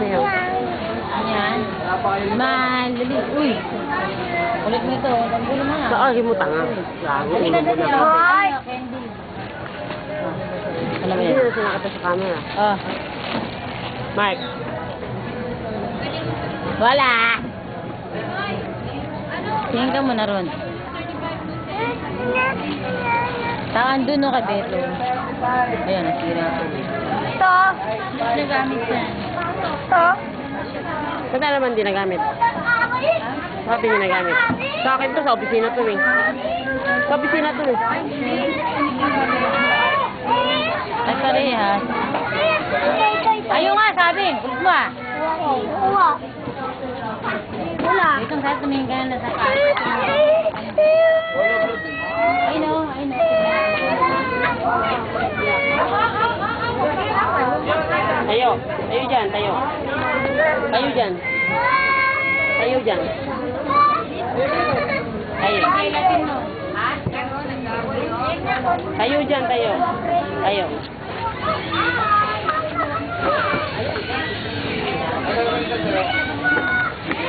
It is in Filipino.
sayaw. Yan. Madali. Uy. Ulit mo ito. Ang gulo mo nga. Saan mo tanga? Lago, Hindi ulo ka mo dali. na. Hoy! Candy. Alam mo Hindi yan. na sinakita sa camera. Oh. Mike. Wala. Tingin ka muna ron. Taan doon no kay Beto. Ayan, nasira ako. Ito. Nagamit yan. Ito. Ba't na naman di nagamit? Sabi niya nagamit. Sa akin to, sa opisina to eh. Sa opisina to eh. Ay, parehas. Ayaw nga, sabi. Ulit mo ah. Wala. Wala. Dito sa tumingin ka na sa kasa. I know. Tayo. Tayo dyan, tayo. Tayo dyan. Tayo dyan. Tayo. Tayo dyan, tayo. Tayo.